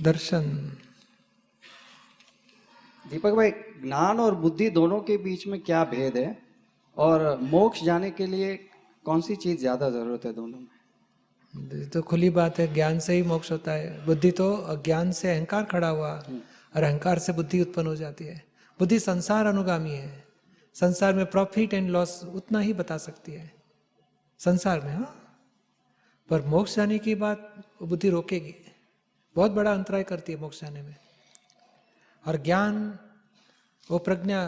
दर्शन। दीपक भाई, ज्ञान और बुद्धि दोनों के बीच में क्या भेद है, और मोक्ष जाने के लिए कौन सी चीज ज्यादा जरूरत है दोनों में? तो खुली बात है, ज्ञान से ही मोक्ष होता है। बुद्धि तो अज्ञान से अहंकार खड़ा हुआ, और अहंकार से बुद्धि उत्पन्न हो जाती है। बुद्धि संसार अनुगामी है, संसार में प्रॉफिट एंड लॉस उतना ही बता सकती है संसार में। हाँ, पर मोक्ष जाने की बात बुद्धि रोकेगी, बहुत बड़ा अंतराय करती है मोक्ष जाने में। और ज्ञान वो प्रज्ञा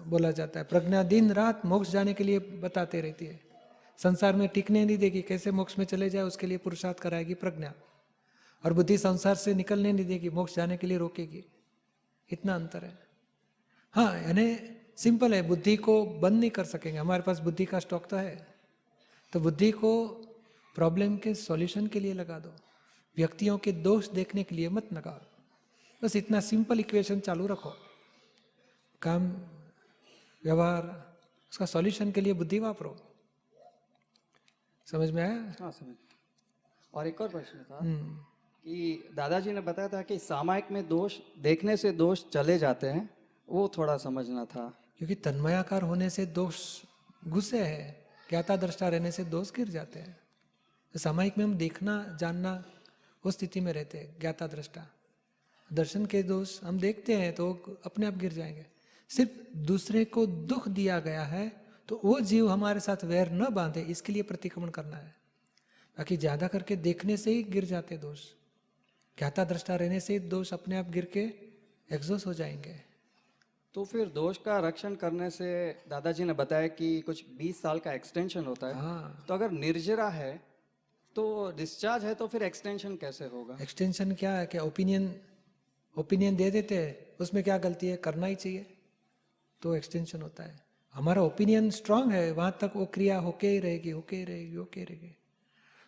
बोला जाता है, प्रज्ञा दिन रात मोक्ष जाने के लिए बताते रहती है, संसार में टिकने नहीं देगी, कैसे मोक्ष में चले जाए उसके लिए पुरुषार्थ कराएगी प्रज्ञा। और बुद्धि संसार से निकलने नहीं देगी, मोक्ष जाने के लिए रोकेगी। इतना अंतर है। हाँ, यानी सिंपल है, बुद्धि को बंद नहीं कर सकेंगे, हमारे पास बुद्धि का स्टॉक तो है। तो बुद्धि को प्रॉब्लम के सॉल्यूशन के लिए लगा दो, व्यक्तियों के दोष देखने के लिए मत लगाओ। बस इतना सिंपल इक्वेशन चालू रखो, काम व्यवहार उसका सॉल्यूशन के लिए बुद्धि वापरो। समझ में आया? हाँ, समझ। और एक और प्रश्न था कि दादाजी ने बताया था कि सामायिक में दोष देखने से दोष चले जाते हैं, वो थोड़ा समझना था। क्योंकि तन्मयाकार होने से दोष गुस्से है, ज्ञाता दृष्टा रहने से दोष गिर जाते हैं। तो सामायिक में हम देखना जानना उस स्थिति में रहते हैं, ज्ञाता दृष्टा। दर्शन के दोष हम देखते हैं तो अपने आप गिर जाएंगे। सिर्फ दूसरे को दुख दिया गया है तो वो जीव हमारे साथ वैर न बांधे, इसके लिए प्रतिक्रमण करना है। बाकी ज्यादा करके देखने से ही गिर जाते दोष, ज्ञाता दृष्टा रहने से ही दोष अपने आप गिर के एग्जॉस्ट हो जाएंगे। तो फिर दोष का रक्षण करने से दादाजी ने बताया कि कुछ 20 साल का एक्सटेंशन होता है। हाँ, तो अगर निर्जरा है तो डिस्चार्ज है, तो फिर एक्सटेंशन कैसे होगा? एक्सटेंशन क्या है कि ओपिनियन दे देते हैं, उसमें क्या गलती है, करना ही चाहिए, तो एक्सटेंशन होता है। हमारा ओपिनियन स्ट्रांग है, वहां तक वो क्रिया होके ही रहेगी, होके ही रहेगी, होके ही रहेगी।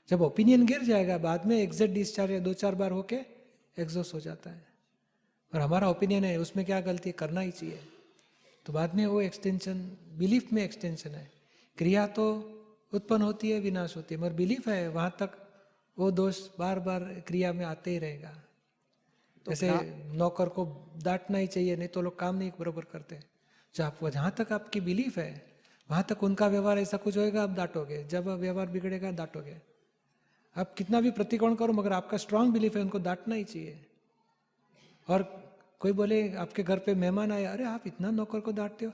जब ओपिनियन गिर जाएगा बाद में एग्जैक्ट डिस्चार्ज या 2-4 बार होके एग्जॉस्ट हो जाता है। और हमारा ओपिनियन है उसमें क्या गलती, करना ही चाहिए, तो बाद में वो एक्सटेंशन, बिलीफ में एक्सटेंशन है। क्रिया तो उत्पन्न होती है, विनाश होती है, मगर बिलीफ है वहां तक वो दोष बार बार क्रिया में आते ही रहेगा। तो जैसे नौकर को डांटना ही चाहिए, नहीं तो लोग काम नहीं बराबर करते। जहाँ तक आपकी बिलीफ है वहां तक उनका व्यवहार ऐसा कुछ होएगा, आप डांटोगे, जब व्यवहार बिगड़ेगा डांटोगे। आप कितना भी प्रतिकोण करो मगर आपका स्ट्रांग बिलीफ है, उनको डांटना ही चाहिए। और कोई बोले आपके घर पे मेहमान आए, अरे आप इतना नौकर को डांटते हो,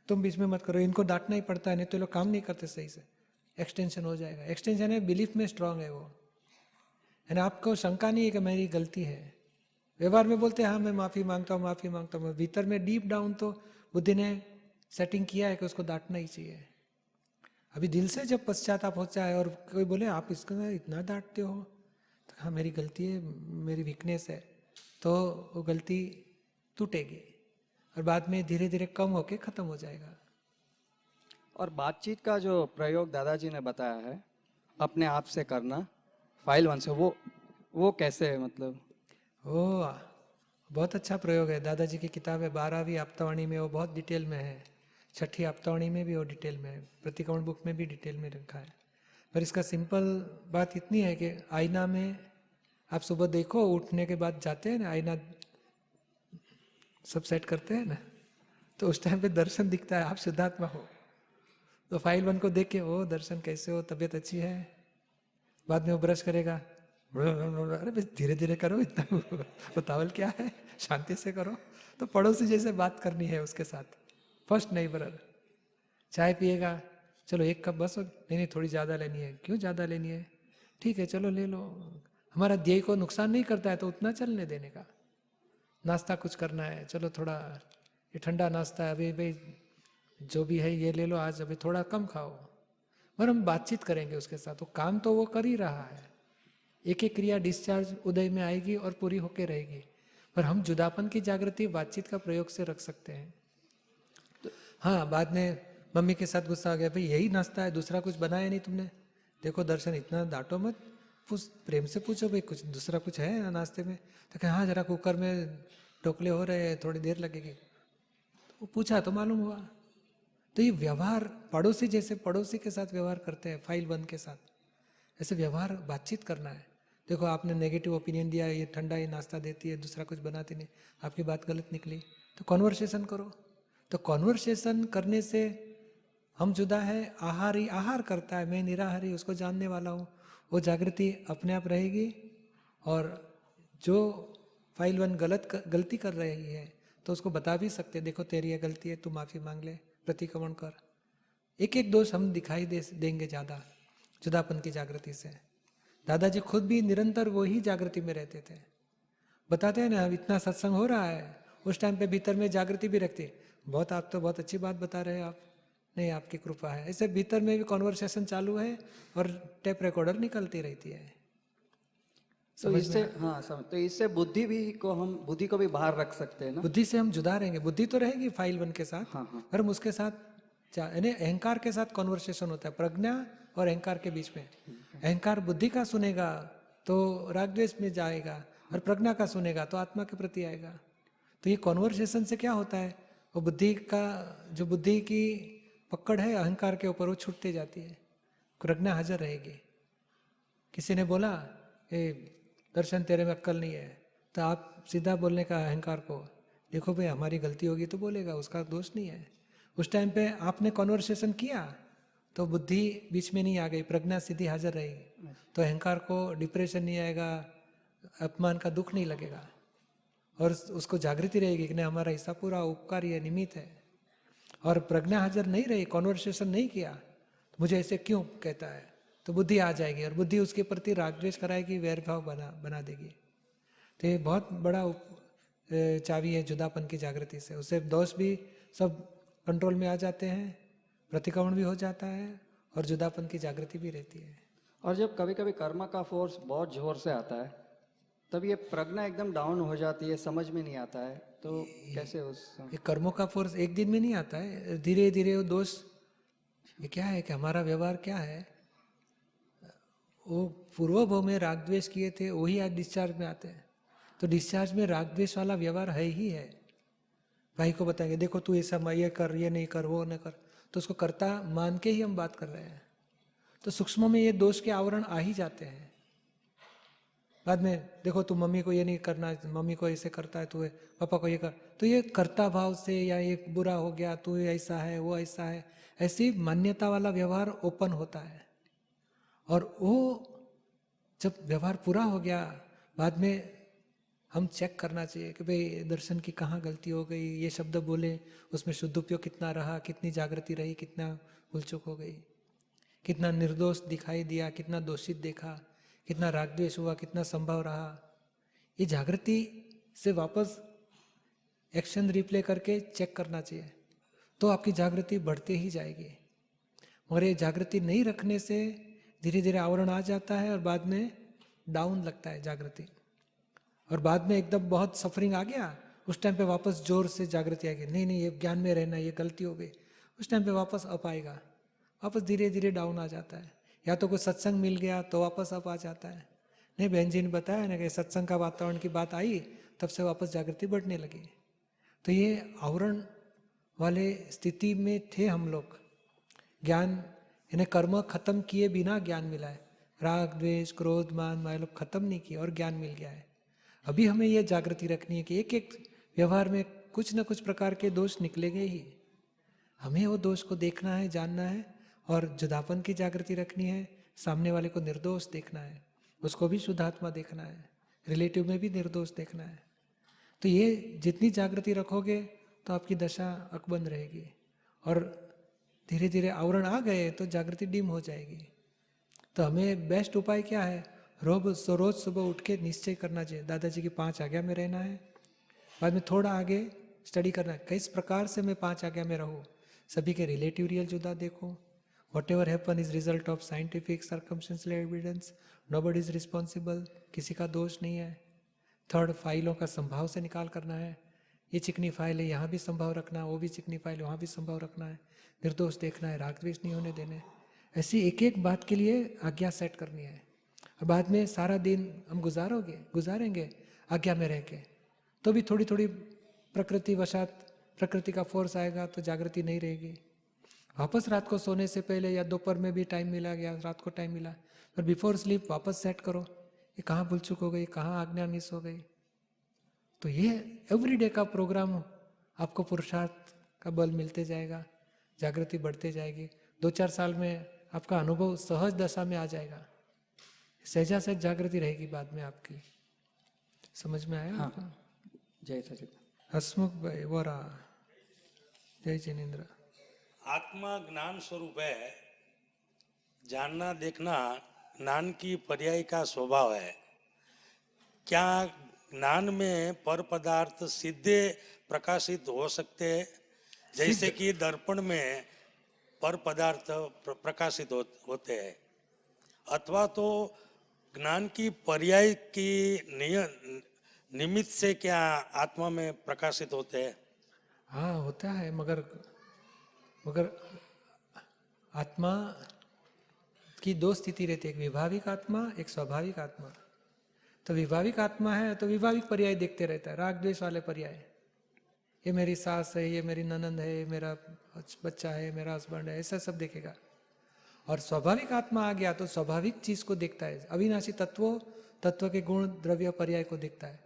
तुम बीच में मत करो, इनको डांटना ही पड़ता है, नहीं तो लोग काम नहीं करते सही से। एक्सटेंशन हो जाएगा। एक्सटेंशन है, बिलीफ में स्ट्रांग है वो, यानी आपको शंका नहीं है कि मेरी गलती है। व्यवहार में बोलते हैं हाँ मैं माफी मांगता हूँ, माफी मांगता हूँ, भीतर में डीप डाउन तो बुद्धि ने सेटिंग किया है कि उसको डांटना ही चाहिए। अभी दिल से जब पश्चाताप हो जाए और कोई बोले आप इसको इतना डांटते हो, तो हाँ मेरी गलती है, मेरी वीकनेस है, तो वो गलती टूटेगी और बाद में धीरे धीरे कम होके खत्म हो जाएगा। और बातचीत का जो प्रयोग दादाजी ने बताया है, अपने आप से करना, फाइल 1 से, वो कैसे है? मतलब ओ बहुत अच्छा प्रयोग है। दादाजी की किताब है 12वीं आपतावाणी में, वो बहुत डिटेल में है। 6ठी आपतावाणी में भी वो डिटेल में है, प्रतिक्रमण बुक में भी डिटेल में रखा है। पर इसका सिंपल बात इतनी है कि आईना में आप सुबह देखो, उठने के बाद जाते हैं ना, आईना सब सेट करते हैं ना, तो उस टाइम पे दर्शन दिखता है, आप शुद्धात्मा हो। तो फाइल 1 को देख के ओ दर्शन कैसे हो, तबीयत अच्छी है। बाद में वो ब्रश करेगा, अरे बस धीरे धीरे करो, इतना बतावल क्या है, शांति से करो। तो पड़ोसी जैसे बात करनी है उसके साथ, फर्स्ट नेबरर। चाय पिएगा, चलो 1 कप बस, नहीं नहीं थोड़ी ज़्यादा लेनी है, क्यों ज़्यादा लेनी है, ठीक है चलो ले लो। हमारा ध्येय को नुकसान नहीं करता है तो उतना चलने देने का। नाश्ता कुछ करना है, चलो थोड़ा ये ठंडा नाश्ता है, अभी भाई जो भी है ये ले लो आज, अभी थोड़ा कम खाओ। पर हम बातचीत करेंगे उसके साथ, तो काम तो वो कर ही रहा है। एक एक क्रिया डिस्चार्ज उदय में आएगी और पूरी होके रहेगी। पर हम जुदापन की जागृति बातचीत का प्रयोग से रख सकते हैं। हाँ, बाद में मम्मी के साथ गुस्सा आ गया, भाई यही नाश्ता है, दूसरा कुछ बनाया नहीं तुमने, देखो दर्शन इतना डांटो मत, प्रेम से पूछो भाई कुछ दूसरा कुछ है नाश्ते में। तो कहा हाँ जरा कुकर में ढोकले हो रहे हैं, थोड़ी देर लगेगी। तो पूछा तो मालूम हुआ। तो ये व्यवहार पड़ोसी जैसे पड़ोसी के साथ व्यवहार करते हैं, फाइल 1 के साथ, ऐसे व्यवहार बातचीत करना है। देखो आपने नेगेटिव ओपिनियन दिया, ये ठंडा ये नाश्ता देती है, दूसरा कुछ बनाती नहीं, आपकी बात गलत निकली, तो कॉन्वर्सेशन करो। तो कॉन्वर्सेशन करने से हम जुदा है, आहारी आहार करता है, मैं निराहारी उसको जानने वाला हूँ, वो जागृति अपने आप रहेगी। और जो फाइल 1 गलती कर रही है तो उसको बता भी सकते, देखो तेरी ये गलती है, तू माफ़ी मांग ले, प्रतिक्रमण कर। एक एक दोष हम दिखाई देंगे ज़्यादा जुदापन की जागृति से। दादाजी खुद भी निरंतर वही जागृति में रहते थे। बताते हैं ना, इतना सत्संग हो रहा है, उस टाइम पे भीतर में जागृति भी रखती। बहुत, आप तो बहुत अच्छी बात बता रहे हैं आप, नहीं आपकी कृपा है। ऐसे भीतर में भी कॉन्वर्सेशन चालू है और टेप रिकॉर्डर निकलती रहती है। तो इससे हाँ समझ, तो इससे बुद्धि को भी बाहर रख सकते हैं ना। बुद्धि से हम जुदा रहेंगे, बुद्धि तो रहेगी फाइल 1 के साथ, हाँ हाँ। पर हम उसके साथ यानी अहंकार के साथ कॉन्वर्सेशन होता है, प्रज्ञा और अहंकार के बीच में। अहंकार बुद्धि का सुनेगा तो राग द्वेष में जाएगा, और प्रज्ञा का सुनेगा तो आत्मा के प्रति आएगा। तो ये कॉन्वर्सेशन से क्या होता है, वो बुद्धि का जो बुद्धि की पकड़ है अहंकार के ऊपर, वो छूटते जाती है, प्रज्ञा हाजिर रहेगी। किसी ने बोला दर्शन तेरे में अक्ल नहीं है, तो आप सीधा बोलने का अहंकार को, देखो भाई हमारी गलती होगी तो बोलेगा, उसका दोष नहीं है। उस टाइम पे आपने कॉन्वर्सेशन किया तो बुद्धि बीच में नहीं आ गई, प्रज्ञा सीधी हाजिर रहेगी, तो अहंकार को डिप्रेशन नहीं आएगा, अपमान का दुख नहीं लगेगा, और उसको जागृति रहेगी कि नहीं हमारा हिस्सा पूरा उपकार है, निमित्त है। और प्रज्ञा हाजिर नहीं रही, कॉन्वर्सेशन नहीं किया, तो मुझे ऐसे क्यों कहता है, तो बुद्धि आ जाएगी, और बुद्धि उसके प्रति राग द्वेष कराएगी, वैरभाव बना देगी। तो ये बहुत बड़ा चाबी है जुदापन की जागृति से। उससे दोष भी सब कंट्रोल में आ जाते हैं, प्रतिक्रमण भी हो जाता है, और जुदापन की जागृति भी रहती है। और जब कभी कभी कर्म का फोर्स बहुत जोर से आता है, तब ये प्रज्ञा एकदम डाउन हो जाती है, समझ में नहीं आता है, तो कैसे उस ये कर्मों का फोर्स एक दिन में नहीं आता है, धीरे धीरे वो दोष, ये क्या है कि हमारा व्यवहार क्या है, वो पूर्व भव में राग द्वेष किए थे, वही आज डिस्चार्ज में आते हैं। तो डिस्चार्ज में राग द्वेष वाला व्यवहार है ही है। भाई को बताएंगे देखो तू ऐसा ये कर, ये नहीं कर, वो नहीं कर, तो उसको करता मान के ही हम बात कर रहे हैं। तो सूक्ष्म में ये दोष के आवरण आ ही जाते हैं। बाद में देखो तू मम्मी को ये नहीं करना, मम्मी को ऐसे करता है, तू पापा को ये कर, तो ये कर्ता भाव से, या ये बुरा हो गया, तू ऐसा है, वो ऐसा है, ऐसी मान्यता वाला व्यवहार ओपन होता है। और वो जब व्यवहार पूरा हो गया, बाद में हम चेक करना चाहिए कि भाई दर्शन की कहाँ गलती हो गई, ये शब्द बोले उसमें शुद्ध उपयोग कितना रहा, कितनी जागृति रही, कितना भूल चूक हो गई, कितना निर्दोष दिखाई दिया, कितना दोषित देखा, कितना राग द्वेष हुआ, कितना संभव रहा। ये जागृति से वापस एक्शन रिप्ले करके चेक करना चाहिए, तो आपकी जागृति बढ़ती ही जाएगी। मगर ये जागृति नहीं रखने से धीरे धीरे आवरण आ जाता है, और बाद में डाउन लगता है जागृति, और बाद में एकदम बहुत सफरिंग आ गया, उस टाइम पे वापस जोर से जागृति आएगी, नहीं नहीं ये ज्ञान में रहना, ये गलती हो गई, उस टाइम पे वापस अप आएगा, वापस धीरे धीरे डाउन आ जाता है। या तो कोई सत्संग मिल गया तो वापस अप आ जाता है। नहीं बहन जी ने बताया ना कि सत्संग का वातावरण की बात आई, तब से वापस जागृति बढ़ने लगी। तो ये आवरण वाले स्थिति में थे हम लोग। ज्ञान इन्हें कर्म खत्म किए बिना ज्ञान मिला है, राग द्वेष क्रोध मान माया लोग खत्म नहीं किए और ज्ञान मिल गया है। अभी हमें यह जागृति रखनी है कि एक एक व्यवहार में कुछ न कुछ प्रकार के दोष निकलेंगे ही, हमें वो दोष को देखना है, जानना है, और जुदापन की जागृति रखनी है। सामने वाले को निर्दोष देखना है, उसको भी शुद्धात्मा देखना है, रिलेटिव में भी निर्दोष देखना है। तो ये जितनी जागृति रखोगे तो आपकी दशा अकबंद रहेगी, और धीरे धीरे आवरण आ गए तो जागृति डिम हो जाएगी। तो हमें बेस्ट उपाय क्या है, रोज सुबह उठ के निश्चय करना चाहिए, दादाजी की 5 आज्ञा में रहना है। बाद में थोड़ा आगे स्टडी करना है, किस प्रकार से मैं 5 आज्ञा में रहूँ। सभी के रिलेटिव रियल जुदा देखो, what ever happen is result of scientific circumstantial evidence, nobody is responsible, किसी का दोष नहीं है। थर्ड, फाइलों का संभाव से निकाल करना है, ये चिकनी फाइल है यहाँ भी संभाव रखना है, वो भी चिकनी फाइल है वहाँ भी संभाव रखना है, निर्दोष देखना है, राग द्वेष नहीं होने देने। ऐसी एक एक बात के लिए आज्ञा सेट करनी है, और बाद में सारा दिन हम गुजारेंगे आज्ञा में रह के, तो भी थोड़ी थोड़ी प्रकृति वशात प्रकृति का फोर्स आएगा तो जागृति नहीं रहेगी। वापस रात को सोने से पहले या दोपहर में भी टाइम मिला, या रात को टाइम मिला, पर बिफोर स्लीप वापस सेट करो ये कहाँ भूल चूक हो गई, कहाँ आज्ञा मिस हो गई। तो ये एवरीडे का प्रोग्राम, आपको पुरुषार्थ का बल मिलते जाएगा, जागृति बढ़ते जाएगी। 2-4 साल में आपका अनुभव सहज दशा में आ जाएगा, सहजा सहज जागृति रहेगी बाद में आपकी। समझ में आया? हाँ, जय सचिदानंद। हसमुख भाई वोरा, जय जिनेन्द्र। आत्मा ज्ञान स्वरूप है, जानना देखना ज्ञान की पर्याय का स्वभाव है। क्या ज्ञान में पर पदार्थ सीधे प्रकाशित हो सकते हैं, जैसे कि दर्पण में पर पदार्थ प्रकाशित होते हैं, अथवा तो ज्ञान की पर्याय की निमित्त से क्या आत्मा में प्रकाशित होते हैं? हाँ होता है, मगर आत्मा की 2 स्थिति रहती है, एक विभाविक आत्मा, एक स्वाभाविक आत्मा। तो विभाविक आत्मा है तो विभाविक पर्याय देखते रहता है, राग द्वेष वाले पर्याय। ये मेरी सास है, ये मेरी ननंद है, ये मेरा बच्चा है, मेरा हस्बैंड है, ऐसा सब देखेगा। और स्वाभाविक आत्मा आ गया तो स्वाभाविक चीज को देखता है, अविनाशी तत्व के गुण द्रव्य पर्याय को देखता है,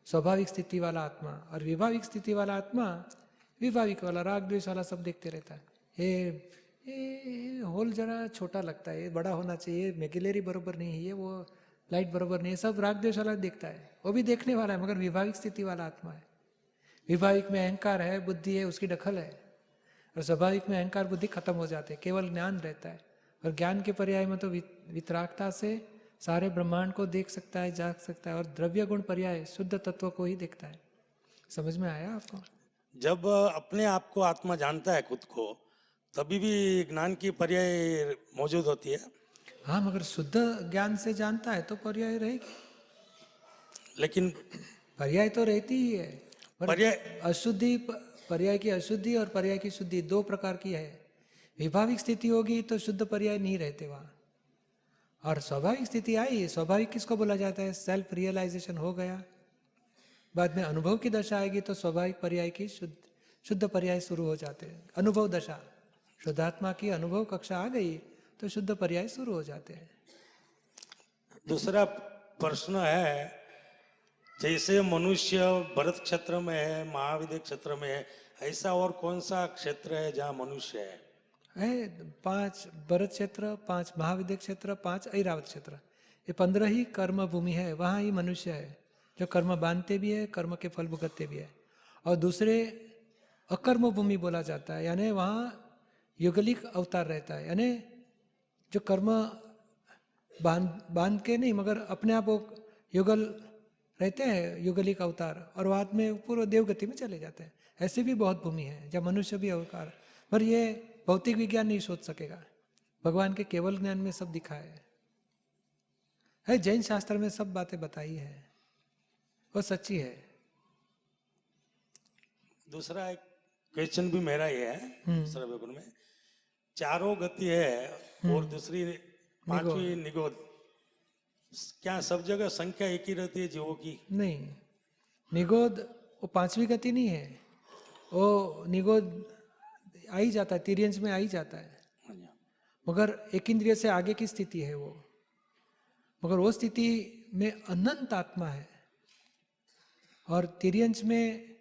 स्वाभाविक स्थिति वाला आत्मा। और विभाविक स्थिति वाला आत्मा विभाविक वाला राग द्वेष वाला सब देखते रहता है। ये होल जरा छोटा लगता है, ये बड़ा होना चाहिए, मैकेलरी बरोबर नहीं है, ये वो लाइट बरोबर नहीं है, सब राग द्वेष वाला देखता है। वो भी देखने वाला है, मगर विभाविक स्थिति वाला आत्मा है। विभाविक में अहंकार है, बुद्धि है, उसकी दखल है। और स्वाभाविक में अहंकार बुद्धि खत्म हो जाते हैं, केवल ज्ञान रहता है। और ज्ञान के पर्याय में तो वितरागता से सारे ब्रह्मांड को देख सकता है, जाग सकता है। और द्रव्य गुण पर्याय शुद्ध तत्व को ही देखता है। समझ में आया आपको? जब अपने आप को आत्मा जानता है खुद को, तभी भी ज्ञान की पर्याय मौजूद होती है। हाँ, मगर शुद्ध ज्ञान से जानता है तो पर्याय रहेगी। लेकिन पर्याय तो रहती ही है, पर पर्याय अशुद्धि, पर्याय की अशुद्धि और पर्याय की शुद्धि 2 प्रकार की है। विभाविक स्थिति होगी तो शुद्ध पर्याय नहीं रहते वहाँ। और स्वाभाविक स्थिति आई, स्वाभाविक किसको बोला जाता है? सेल्फ रियलाइजेशन हो गया, बाद में अनुभव की दशा आएगी तो स्वाभाविक पर्याय की शुद्ध पर्याय शुरू हो जाते हैं। अनुभव दशा, शुद्धात्मा की अनुभव कक्षा आ गई तो शुद्ध पर्याय शुरू हो जाते हैं। दूसरा प्रश्न है, जैसे मनुष्य भरत क्षेत्र में है, महाविद्य क्षेत्र में है, ऐसा और कौन सा क्षेत्र है जहाँ मनुष्य है? 5 भरत क्षेत्र, 5 महाविद्य क्षेत्र, 5 ऐरावत क्षेत्र, ये 15 ही कर्म भूमि है। वहाँ ही मनुष्य है जो कर्म बांधते भी है, कर्म के फल भुगतते भी है। और दूसरे अकर्म भूमि बोला जाता है, यानी वहाँ युगलिक अवतार रहता है, यानी जो कर्म बांध के नहीं मगर अपने आप वो युगल रहते हैं, युगलिक अवतार, और बाद में पूर्व देवगति में चले जाते हैं। ऐसी भी बहुत भूमि है जब मनुष्य भी अवतार, पर ये भौतिक विज्ञान नहीं सोच सकेगा। भगवान के केवल ज्ञान में सब दिखा है। जैन शास्त्र में सब बातें बताई है, वो सच्ची है। दूसरा एक क्वेश्चन भी मेरा ये है, दूसरा पेपर में चारों गति है और दूसरी 5वीं निगोद, क्या सब जगह संख्या एक ही रहती है जीवों की? नहीं, निगोद वो 5वीं गति नहीं है, वो निगोद आ ही जाता है, तिर्यंश में आ ही जाता है, मगर एक इंद्रिय से आगे की स्थिति है वो। मगर वो स्थिति में अनंत आत्मा है। और तिर्यंश में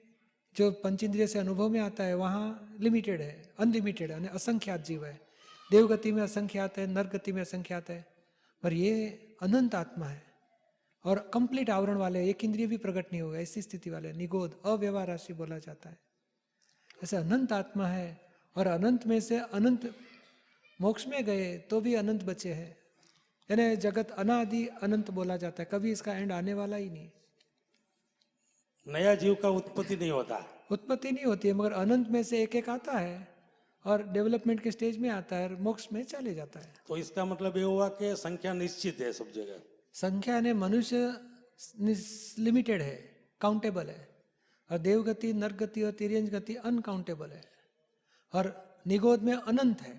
जो पंचेंद्रिय से अनुभव में आता है वहाँ लिमिटेड है, अनलिमिटेड है, असंख्यात जीव है। देवगति में असंख्यात है, नर गति में असंख्यात है, पर ये अनंत आत्मा है और कंप्लीट आवरण वाले, एक इंद्रिय भी प्रकट नहीं होगा, ऐसी स्थिति वाले निगोद, अव्यवहार राशि बोला जाता है। ऐसे अनंत आत्मा है। और अनंत में से अनंत मोक्ष में गए तो भी अनंत बचे हैं, यानी जगत अनादि अनंत बोला जाता है, कभी इसका एंड आने वाला ही नहीं। नया जीव का उत्पत्ति नहीं होता, उत्पत्ति नहीं होती है, मगर अनंत में से एक एक आता है और डेवलपमेंट के स्टेज में आता है और मोक्ष में चले जाता है। तो इसका मतलब ये हुआ कि संख्या निश्चित है सब जगह। संख्या ने मनुष्य लिमिटेड है, काउंटेबल है, और देवगति, नरगति और तिर्यंश गति अनकाउंटेबल है। और निगोद में अनंत है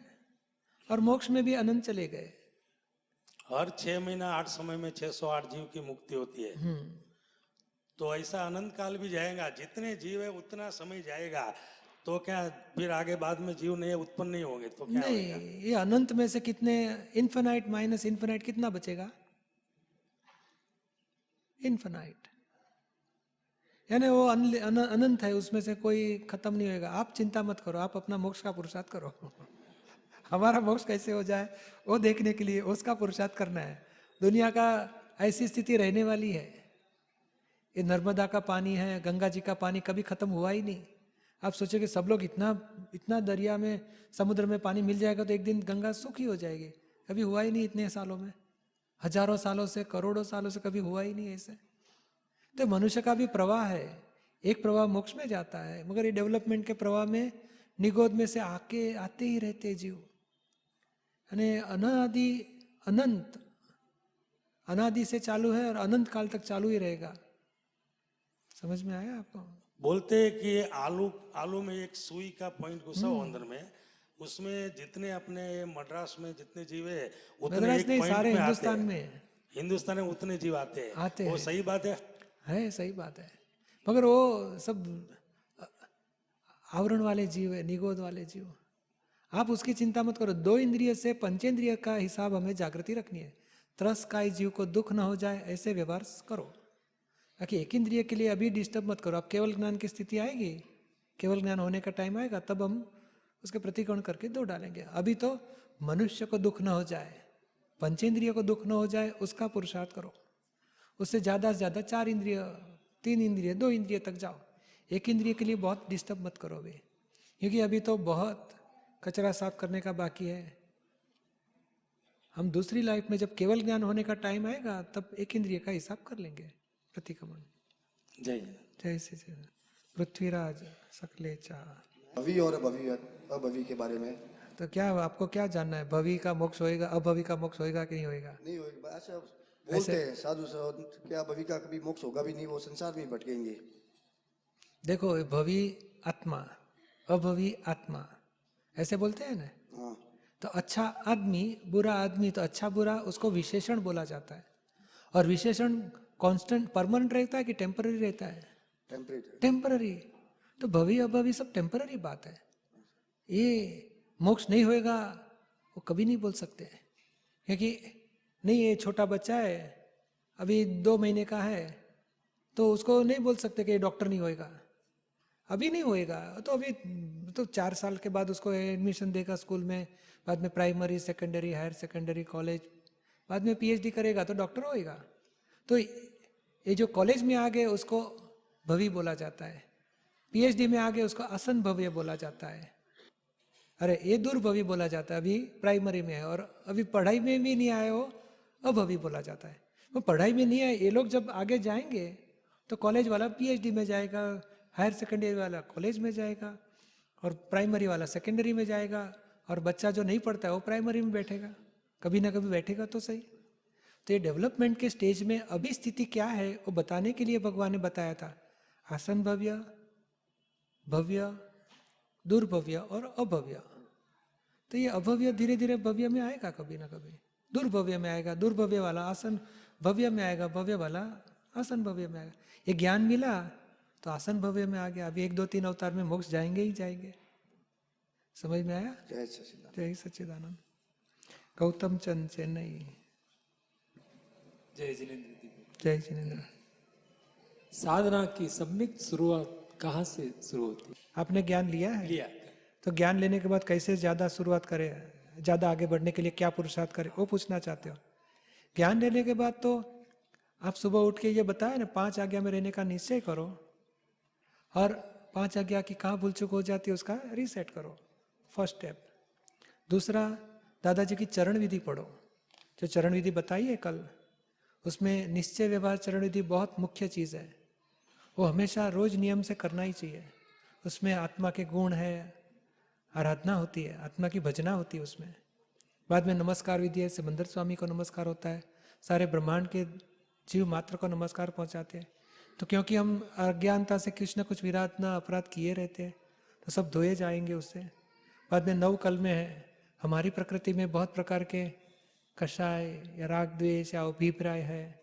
और मोक्ष में भी अनंत चले गए। हर 6 महीना 8 समय में 608 जीव की मुक्ति होती है। तो ऐसा अनंत काल भी जाएगा, जितने जीव है उतना समय जाएगा, तो क्या फिर आगे बाद में जीव नहीं उत्पन्न नहीं होंगे तो क्या नहीं होगा? ये अनंत में से कितने, इन्फिनाइट माइनस इन्फिनाइट कितना बचेगा? इन्फिनाइट, यानी वो अनंत है, उसमें से कोई खत्म नहीं होएगा। आप चिंता मत करो, आप अपना मोक्ष का पुरुषार्थ करो। हमारा मोक्ष कैसे हो जाए वो देखने के लिए उसका पुरुषार्थ करना है। दुनिया का ऐसी स्थिति रहने वाली है, ये नर्मदा का पानी है, गंगा जी का पानी कभी खत्म हुआ ही नहीं। आप सोचो कि सब लोग इतना इतना दरिया में, समुद्र में पानी मिल जाएगा तो एक दिन गंगा सूखी हो जाएगी। कभी हुआ ही नहीं इतने सालों में, हजारों सालों से, करोड़ों सालों से कभी हुआ ही नहीं ऐसे। तो मनुष्य का भी प्रवाह है, एक प्रवाह मोक्ष में जाता है, मगर ये डेवलपमेंट के प्रवाह में निगोद में से आते ही रहते जीव। यानी अनादि अनंत, अनादि से चालू है और अनंत काल तक चालू ही रहेगा। समझ में आया आपको? बोलते हैं कि आलू में एक सुई का पॉइंट घुसा हो अंदर में, उसमें जितने अपने मद्रास में जितने जीव है उतने मद्रास एक नहीं, पॉइंट सारे में आते हिंदुस्तान हैं। में हिंदुस्तान में उतने जीव आते हैं। वो हैं। सही बात है, सही बात है, मगर वो सब आवरण वाले जीव है, निगोद वाले जीव। आप उसकी चिंता मत करो। 2 इंद्रिय से पंचेंद्रिय का हिसाब हमें जागृति रखनी है। त्रस्काई जीव को दुख न हो जाए ऐसे व्यवहार करो, ताकि एक इंद्रिय के लिए अभी डिस्टर्ब मत करो। अब केवल ज्ञान की स्थिति आएगी, केवल ज्ञान होने का टाइम आएगा, तब हम उसके प्रतिकोण करके दो डालेंगे। अभी तो मनुष्य को दुख न हो जाए, पंचेंद्रिय को दुख न हो जाए, उसका पुरुषार्थ करो। उससे ज़्यादा से ज़्यादा 4 इंद्रिय, 3 इंद्रिय, 2 इंद्रिय तक जाओ। एक इंद्रिय के लिए बहुत डिस्टर्ब मत करो अभी, क्योंकि अभी तो बहुत कचरा साफ करने का बाकी है। हम दूसरी लाइफ में जब केवल ज्ञान होने का टाइम आएगा तब एक इंद्रिय का हिसाब कर लेंगे। प्रतिक्रमण। जय जय श्री जय। पृथ्वीराज सकलेचा। भवी और अभवी के बारे में तो क्या आपको क्या जानना है? भवी का मोक्ष होएगा, अभवी का मोक्ष होएगा कि नहीं होएगा? नहीं होगा, ऐसा बोलते हैं साधु संत, क्या भवी का कभी मोक्ष होगा भी नहीं, वो संसार में ही भटकेंगे। देखो, भवी आत्मा, अभवी आत्मा, ऐसे बोलते हैं ना। हाँ, तो अच्छा आदमी, बुरा आदमी, तो अच्छा बुरा उसको विशेषण बोला जाता है। और विशेषण कांस्टेंट परमानेंट रहता है कि टेम्पररी रहता है? टेम्परेरी। टेम्पररी। तो भवी अभवी सब टेम्पररी बात है। ये मोक्ष नहीं होएगा वो कभी नहीं बोल सकते, क्योंकि नहीं, ये छोटा बच्चा है, अभी 2 महीने का है, तो उसको नहीं बोल सकते कि डॉक्टर नहीं होएगा, अभी नहीं होएगा। तो अभी तो 4 साल के बाद उसको एडमिशन देगा स्कूल में, बाद में primary, secondary, higher secondary, college, बाद में पीएचडी करेगा तो डॉक्टर होएगा। तो ये जो कॉलेज में आ गए उसको भवी बोला जाता है, पीएचडी में आ गए उसको आसन भव्य बोला जाता है। अरे ये दुर्भवी बोला जाता है, अभी प्राइमरी में है, और अभी पढ़ाई में भी नहीं आए हो, अभवी बोला जाता है। वो पढ़ाई में नहीं आए, ये लोग जब आगे जाएंगे तो कॉलेज वाला पीएचडी में जाएगा, हायर सेकेंडरी वाला कॉलेज में जाएगा, और प्राइमरी वाला सेकेंडरी में जाएगा, और बच्चा जो नहीं पढ़ता है वो प्राइमरी में बैठेगा, कभी ना कभी बैठेगा तो सही। तो ये डेवलपमेंट के स्टेज में अभी स्थिति क्या है वो बताने के लिए भगवान ने बताया था, आसन भव्य, भव्य, दुर्भव्य और अभव्य। तो ये अभव्य धीरे धीरे भव्य में आएगा, कभी ना कभी दुर्भव्य में आएगा, दुर्भव्य वाला आसन भव्य में आएगा, भव्य वाला आसन भव्य में आएगा। ये ज्ञान मिला तो आसन भव्य में आ गया। अभी 1, 2, 3 अवतार में मोक्ष जाएंगे ही जाएंगे। समझ में आया? जय सच्चिदानंद। जय सच्चिदानंद। गौतम चंद, चेन्नई। जय जिनेन्द्र जी। जय जिनेन्द्र। साधना की सम्यक शुरुआत कहाँ से शुरू होती है? आपने ज्ञान लिया है? लिया। तो ज्ञान लेने के बाद कैसे ज़्यादा शुरुआत करें, ज़्यादा आगे बढ़ने के लिए क्या पुरुषार्थ करें, वो पूछना चाहते हो? ज्ञान लेने के बाद तो आप सुबह उठ के ये बताया ना, 5 आज्ञा में रहने का निश्चय करो, और 5 आज्ञा की कहाँ भूल चूक हो जाती है उसका रीसेट करो, फर्स्ट स्टेप। दूसरा, दादाजी की चरण विधि पढ़ो, जो चरण विधि बताई है कल, उसमें निश्चय व्यवहार चरण विधि बहुत मुख्य चीज़ है। वो हमेशा रोज नियम से करना ही चाहिए। उसमें आत्मा के गुण है, आराधना होती है, आत्मा की भजना होती है उसमें। बाद में नमस्कार विधि है, सिमंदर स्वामी को नमस्कार होता है, सारे ब्रह्मांड के जीव मात्र को नमस्कार पहुंचाते हैं। तो क्योंकि हम अज्ञानता से कुछ न कुछ विराट न अपराध किए रहते हैं, तो सब धोए जाएंगे उससे। बाद में 9 कल में है, हमारी प्रकृति में बहुत प्रकार के कषाय या राग द्वेष या अभिप्राय है,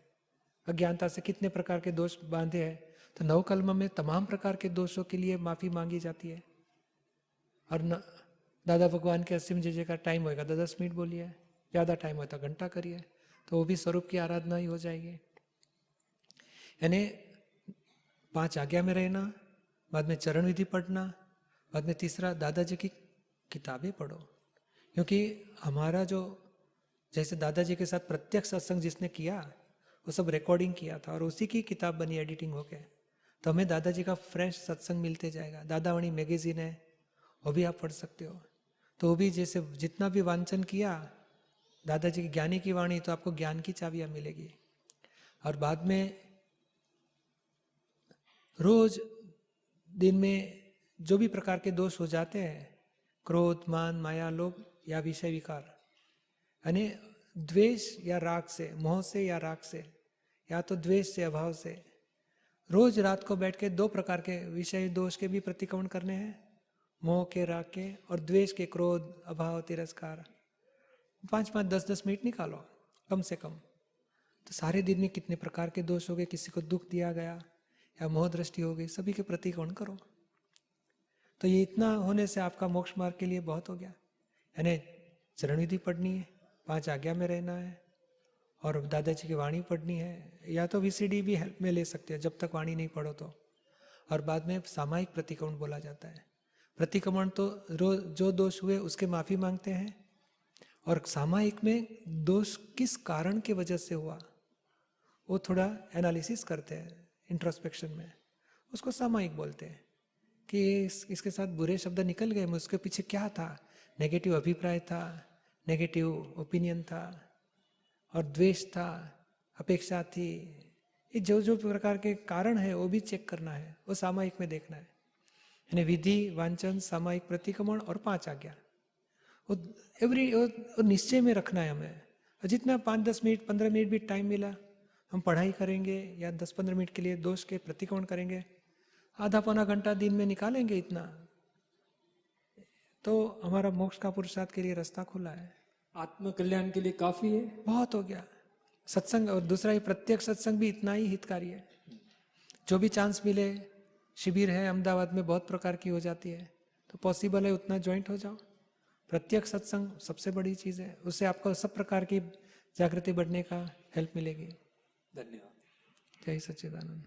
अज्ञानता से कितने प्रकार के दोष बांधे हैं। तो 9 कल्म में तमाम प्रकार के दोषों के लिए माफ़ी मांगी जाती है। और दादा भगवान के असीम जय का टाइम होएगा तो 10 मिनट बोलिए, ज़्यादा टाइम होता घंटा करिए, तो वो भी स्वरूप की आराधना ही हो जाएगी। यानी 5 आज्ञा में रहना, बाद में चरण विधि पढ़ना, बाद में तीसरा दादाजी की किताबें पढ़ो। क्योंकि हमारा जो जैसे दादाजी के साथ प्रत्यक्ष सत्संग जिसने किया वो सब रिकॉर्डिंग किया था और उसी की किताब बनी एडिटिंग होके, तो हमें दादाजी का फ्रेश सत्संग मिलते जाएगा। दादावाणी मैगजीन है, वो भी आप पढ़ सकते हो। तो वो भी जैसे जितना भी वांचन किया दादाजी की ज्ञानी की वाणी, तो आपको ज्ञान की चाबियाँ मिलेगी। और बाद में रोज दिन में जो भी प्रकार के दोष हो जाते हैं, क्रोध, मान, माया, लोभ या विषय विकार, यानी द्वेष या राग से, मोह से या राग से, या तो द्वेष से, अभाव से, रोज रात को बैठ के 2 प्रकार के विषय दोष के भी प्रतिक्रमण करने हैं, मोह के, राग के, और द्वेष के, क्रोध, अभाव, तिरस्कार। 5-5, 10-10 मिनट निकालो कम से कम, तो सारे दिन में कितने प्रकार के दोष हो गए, किसी को दुख दिया गया या मोह दृष्टि हो गई, सभी के प्रतिक्रमण करो। तो ये इतना होने से आपका मोक्ष मार्ग के लिए बहुत हो गया। यानी चरण विधि पढ़नी है, 5 आज्ञा में रहना है, और दादाजी की वाणी पढ़नी है, या तो VCD भी हेल्प में ले सकते हैं जब तक वाणी नहीं पढ़ो तो। और बाद में सामायिक प्रतिक्रमण बोला जाता है। प्रतिक्रमण तो रोज जो दोष हुए उसके माफ़ी मांगते हैं, और सामायिक में दोष किस कारण के वजह से हुआ वो थोड़ा एनालिसिस करते हैं इंट्रोस्पेक्शन में, उसको सामायिक बोलते हैं कि इसके साथ बुरे शब्द निकल गए, उसके पीछे क्या था, नेगेटिव अभिप्राय था, नेगेटिव ओपिनियन था, और द्वेष था, अपेक्षा थी, ये जो जो प्रकार के कारण है वो भी चेक करना है, वो सामायिक में देखना है। यानी विधि, वांचन, सामायिक प्रतिक्रमण और 5 आज्ञा, वो निश्चय में रखना है हमें। और जितना 5-10 मिनट, 15 मिनट भी टाइम मिला, हम पढ़ाई करेंगे या 10-15 मिनट के लिए दोष के प्रतिक्रमण करेंगे, आधा पौना घंटा दिन में निकालेंगे इतना, तो हमारा मोक्ष का पुरुषार्थ के लिए रास्ता खुला है। आत्म कल्याण के लिए काफी है, बहुत हो गया सत्संग। और दूसरा ये प्रत्यक्ष सत्संग भी इतना ही हितकारी है। जो भी चांस मिले, शिविर है अहमदाबाद में, बहुत प्रकार की हो जाती है, तो पॉसिबल है उतना ज्वाइंट हो जाओ। प्रत्यक्ष सत्संग सबसे बड़ी चीज़ है, उससे आपको सब प्रकार की जागृति बढ़ने का हेल्प मिलेगी। धन्यवाद। जय सच्चिदानंद।